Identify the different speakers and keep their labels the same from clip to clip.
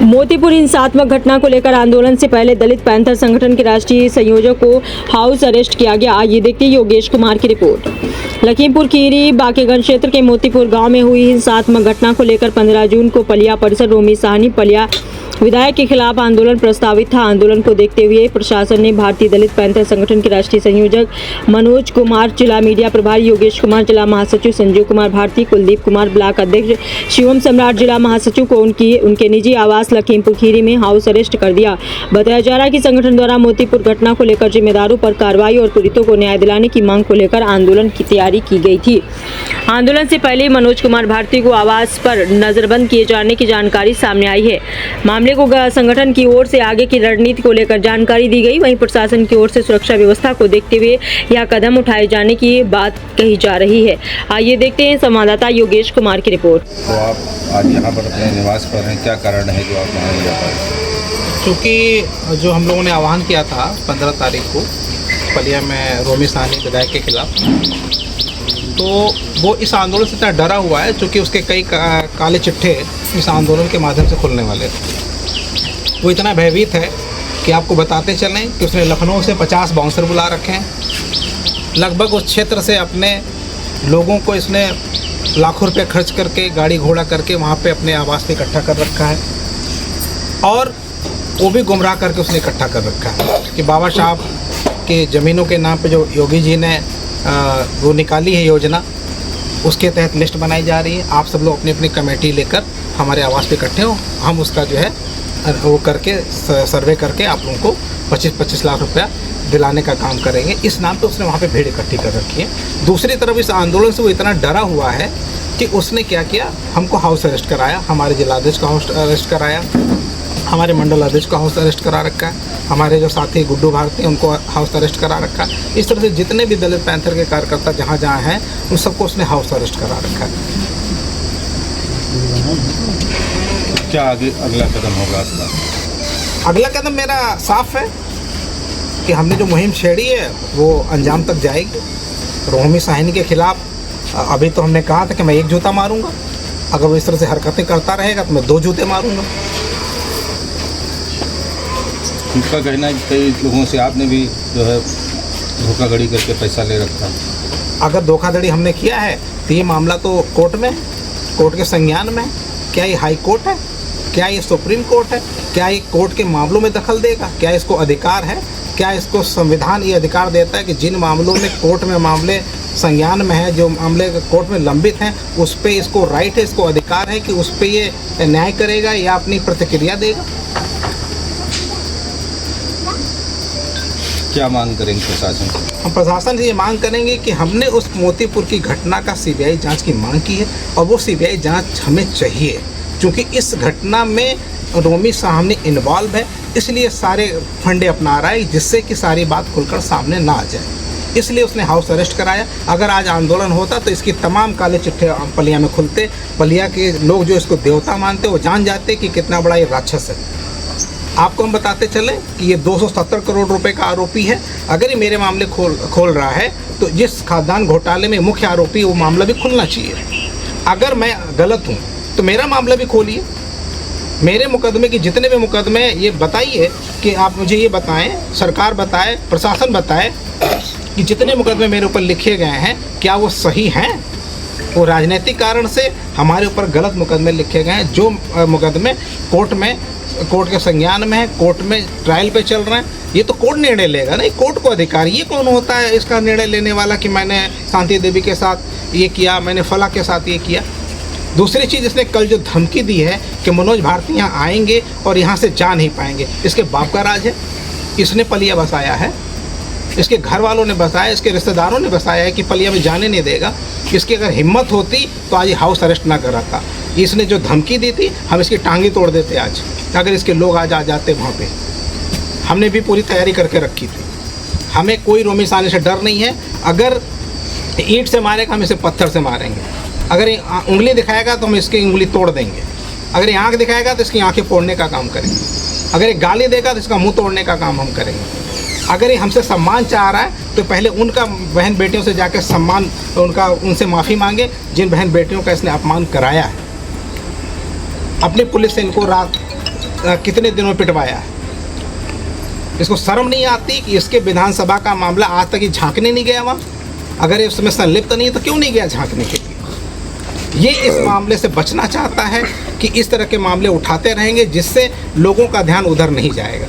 Speaker 1: मोतीपुर हिंसात्मक घटना को लेकर आंदोलन से पहले दलित पैंथर संगठन के राष्ट्रीय संयोजक को हाउस अरेस्ट किया गया। आइए देखते हैं योगेश कुमार की रिपोर्ट। लखीमपुर खीरी बाकेगंज क्षेत्र के मोतीपुर गांव में हुई हिंसात्मक घटना को लेकर 15 जून को पलिया परिसर रोमी साहनी पलिया विधायक के खिलाफ आंदोलन प्रस्तावित था। आंदोलन को देखते हुए प्रशासन ने भारतीय दलित पैंथर संगठन के राष्ट्रीय संयोजक मनोज कुमार, जिला मीडिया प्रभारी योगेश कुमार, जिला महासचिव संजीव कुमार भारती, कुलदीप कुमार, ब्लॉक अध्यक्ष शिवम सम्राट, जिला महासचिव को उनके निजी आवास लखीमपुर खीरी में हाउस अरेस्ट कर दिया। बताया जा रहा है कि संगठन द्वारा मोतीपुर घटना को लेकर जिम्मेदारों पर कार्रवाई और पीड़ितों को न्याय दिलाने की मांग को लेकर आंदोलन की तैयारी की गई थी। आंदोलन से पहले मनोज कुमार भारती को आवास पर नजरबंद किए जाने की जानकारी सामने आई है। मामले को संगठन की ओर से आगे की रणनीति को लेकर जानकारी दी गई। वहीं प्रशासन की ओर से सुरक्षा व्यवस्था को देखते हुए यह कदम उठाए जाने की बात कही जा रही है। आइए देखते हैं संवाददाता योगेश कुमार की रिपोर्ट।
Speaker 2: तो आप आज यहाँ पर अपने निवास पर हैं, क्या कारण है जो आप वहाँ नहीं जा पाए?
Speaker 3: क्योंकि जो हम लोगों ने आह्वान किया था 15 तारीख को पलिया में रोमी साहनी विधायक के खिलाफ, तो वो इस आंदोलन से इतना डरा हुआ है क्योंकि उसके कई काले चिट्ठे इस आंदोलन के माध्यम से खुलने वाले थे। वो इतना भयभीत है कि आपको बताते चलें कि उसने लखनऊ से 50 बाउंसर बुला रखे हैं। लगभग उस क्षेत्र से अपने लोगों को इसने लाखों रुपए खर्च करके गाड़ी घोड़ा करके वहाँ पे अपने आवास पे इकट्ठा कर रखा है, और वो भी गुमराह करके उसने इकट्ठा कर रखा है कि बाबा साहब के ज़मीनों के नाम पे जो योगी जी ने वो निकाली है योजना, उसके तहत लिस्ट बनाई जा रही है। आप सब लोग अपनी अपनी कमेटी लेकर हमारे आवास पे इकट्ठे हो, हम उसका जो है वो करके सर्वे करके आप लोगों को 25-25 लाख रुपया दिलाने का काम करेंगे। इस नाम पे उसने वहाँ पे भीड़ इकट्ठी कर रखी है। दूसरी तरफ इस आंदोलन से वो इतना डरा हुआ है कि उसने क्या किया, हमको हाउस अरेस्ट कराया, हमारे जिलाध्यक्ष का हाउस अरेस्ट कराया, हमारे मंडल अध्यक्ष का हाउस अरेस्ट करा रखा है, हमारे जो साथी गुड्डू भारती हैं उनको हाउस अरेस्ट करा रखा है। इस तरह से जितने भी दलित पैंथर के कार्यकर्ता जहाँ जहाँ हैं उन सबको उसने हाउस अरेस्ट करा रखा है।
Speaker 2: क्या आगे अगला कदम होगा आपका?
Speaker 3: अगला कदम मेरा साफ है कि हमने जो मुहिम छेड़ी है वो अंजाम तक जाएगी। रोमी साहनी के खिलाफ अभी तो हमने कहा था कि मैं 1 जूता मारूंगा, अगर वो इस तरह से हरकतें करता रहेगा तो मैं 2 जूते मारूंगा।
Speaker 2: उनका कहना है कि कई लोगों से आपने भी जो है धोखाधड़ी करके पैसा ले रखा है।
Speaker 3: अगर धोखाधड़ी हमने किया है तो ये मामला तो कोर्ट में, कोर्ट के संज्ञान में। क्या ये हाई कोर्ट है? क्या ये सुप्रीम कोर्ट है? क्या ये कोर्ट के मामलों में दखल देगा? क्या इसको अधिकार है? क्या इसको संविधान ये अधिकार देता है कि जिन मामलों में कोर्ट में मामले संज्ञान में है, जो मामले कोर्ट में लंबित हैं, उस पर इसको राइट है, इसको अधिकार है कि उस पर ये न्याय करेगा या अपनी प्रतिक्रिया देगा?
Speaker 2: क्या मांग करेंगे प्रशासन से?
Speaker 3: हम प्रशासन से ये मांग करेंगे कि हमने उस मोतीपुर की घटना का सीबीआई जांच की मांग की है, और वो सीबीआई जांच हमें चाहिए क्योंकि इस घटना में रोमी साहनी इन्वॉल्व है, इसलिए सारे फंडे अपना रहा है जिससे कि सारी बात खुलकर सामने ना आ जाए। इसलिए उसने हाउस अरेस्ट कराया। अगर आज आंदोलन होता तो इसकी तमाम काले चिट्ठे पलिया में खुलते। पलिया के लोग जो इसको देवता मानते वो जान जाते कि कितना बड़ा ये राक्षस है। आपको हम बताते चले कि ये 270 करोड़ रुपए का आरोपी है। अगर ये मेरे मामले खोल रहा है तो जिस खाद्यान्न घोटाले में मुख्य आरोपी वो मामला भी खुलना चाहिए। अगर मैं गलत हूँ तो मेरा मामला भी खोलिए। मेरे मुकदमे की जितने भी मुकदमे, ये बताइए कि आप मुझे ये बताएं, सरकार बताए, प्रशासन बताए कि जितने मुकदमे मेरे ऊपर लिखे गए हैं क्या वो सही हैं? वो राजनीतिक कारण से हमारे ऊपर गलत मुकदमे लिखे गए हैं। जो मुकदमे कोर्ट के संज्ञान में है, कोर्ट में ट्रायल पे चल रहे हैं, ये तो कोर्ट निर्णय लेगा ना, कोर्ट को अधिकार। ये कौन होता है इसका निर्णय लेने वाला कि मैंने शांति देवी के साथ ये किया, मैंने फला के साथ ये किया? दूसरी चीज़, इसने कल जो धमकी दी है कि मनोज भारती यहाँ आएंगे और यहाँ से जा नहीं पाएंगे, इसके बाप का राज है। इसने पलिया बसाया है, इसके घर वालों ने बसाया, इसके रिश्तेदारों ने बसाया है कि पलिया में जाने नहीं देगा। इसकी अगर हिम्मत होती तो आज हाउस अरेस्ट ना कराता। इसने जो धमकी दी थी हम इसकी टांगी तोड़ देते आज, अगर इसके लोग आज आ जाते वहाँ पे। हमने भी पूरी तैयारी करके रखी थी। हमें कोई रोमी साहनी से डर नहीं है। अगर ईंट से मारेगा हम इसे पत्थर से मारेंगे। अगर उंगली दिखाएगा तो हम इसकी उंगली तोड़ देंगे। अगर ये आँख दिखाएगा तो इसकी आँखें फोड़ने का काम करेंगे। अगर ये गाली देगा तो इसका मुंह तोड़ने का काम हम करेंगे। अगर ये हमसे सम्मान चाह रहा है तो पहले उनका बहन बेटियों से जाकर सम्मान उनसे माफ़ी मांगे जिन बहन बेटियों का इसने अपमान कराया है। अपनी पुलिस से इनको रात कितने दिनों में पिटवाया है। इसको शर्म नहीं आती कि इसके विधानसभा का मामला आज तक ये झांकने नहीं गया वहाँ? अगर ये उसमें संलिप्त नहीं है तो क्यों नहीं गया झांकने के लिए? ये इस मामले से बचना चाहता है कि इस तरह के मामले उठाते रहेंगे जिससे लोगों का ध्यान उधर नहीं जाएगा।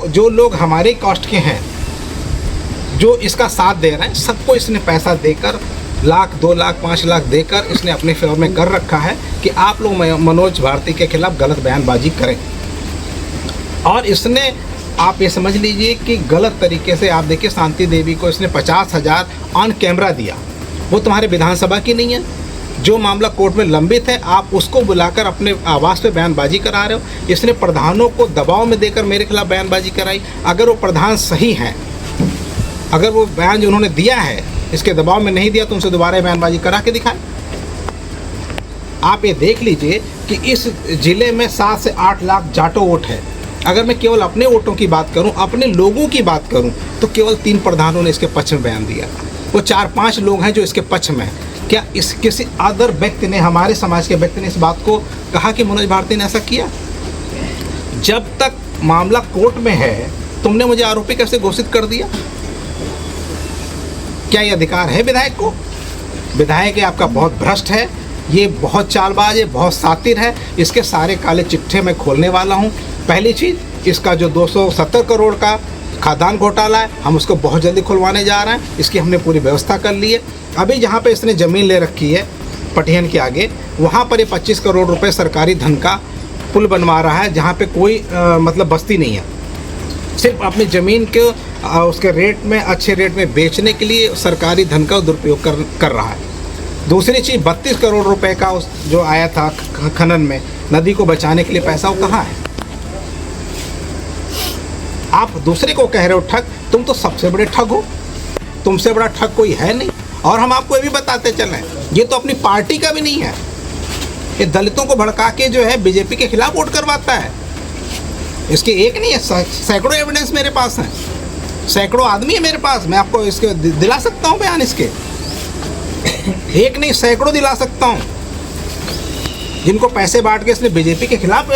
Speaker 3: जो लोग हमारे कास्ट के हैं, जो इसका साथ दे रहे हैं, सबको इसने पैसा देकर 1 लाख 2 लाख 5 लाख देकर इसने अपने फेवर में कर रखा है कि आप लोग मनोज भारती के खिलाफ गलत बयानबाजी करें। और इसने, आप ये समझ लीजिए कि गलत तरीके से, आप देखिए शांति देवी को इसने 50,000 ऑन कैमरा दिया। वो तुम्हारे विधानसभा की नहीं है। जो मामला कोर्ट में लंबित है, आप उसको बुलाकर अपने आवाज़ पे बयानबाजी करा रहे हो। इसने प्रधानों को दबाव में देकर मेरे खिलाफ बयानबाजी कराई। अगर वो प्रधान सही हैं, अगर वो बयान जो उन्होंने दिया है इसके दबाव में नहीं दिया तो उनसे दोबारा बयानबाजी करा के दिखाएं। आप ये देख लीजिए कि इस ज़िले में 7 से 8 लाख जाटो वोट है। अगर मैं केवल अपने वोटों की बात करूं, अपने लोगों की बात करूं, तो केवल 3 प्रधानों ने इसके पक्ष में बयान दिया। वो 4-5 लोग हैं जो इसके पक्ष में हैं। क्या इस किसी अदर व्यक्ति ने, हमारे समाज के व्यक्ति ने इस बात को कहा कि मनोज भारती ने ऐसा किया? जब तक मामला कोर्ट में है, तुमने मुझे आरोपी कैसे घोषित कर दिया? क्या ये अधिकार है विधायक को? विधायक आपका बहुत भ्रष्ट है, ये बहुत चालबाज है, बहुत सातिर है। इसके सारे काले चिट्ठे मैं खोलने वाला हूँ। पहली चीज़, इसका जो 270 करोड़ का खादान घोटाला है, हम उसको बहुत जल्दी खुलवाने जा रहे हैं। इसकी हमने पूरी व्यवस्था कर ली है। अभी जहाँ पे इसने ज़मीन ले रखी है पटिहन के आगे, वहाँ पर ये 25 करोड़ रुपए सरकारी धन का पुल बनवा रहा है, जहाँ पे कोई मतलब बस्ती नहीं है। सिर्फ अपनी ज़मीन के उसके रेट में, अच्छे रेट में बेचने के लिए सरकारी धन का दुरुपयोग कर रहा है। दूसरी चीज़, 32 करोड़ रुपए का उस जो आया था खनन में, नदी को बचाने के लिए पैसा, वो कहाँ है? आप दूसरे को कह रहे हो ठग, तुम तो सबसे बड़े ठग हो। तुमसे बड़ा ठग कोई है नहीं। और हम आपको ये भी बताते चलें, ये तो अपनी पार्टी का भी नहीं है। ये दलितों को भड़का के जो है बीजेपी के खिलाफ वोट करवाता है। इसके एक नहीं है, सैकड़ों एविडेंस मेरे पास हैं, सैकड़ों आदमी है मेरे पास। मैं आपको इसके दिला सकता हूँ बयान इसके, एक नहीं सैकड़ों दिला सकता हूँ, जिनको पैसे बांट के इसने बीजेपी के खिलाफ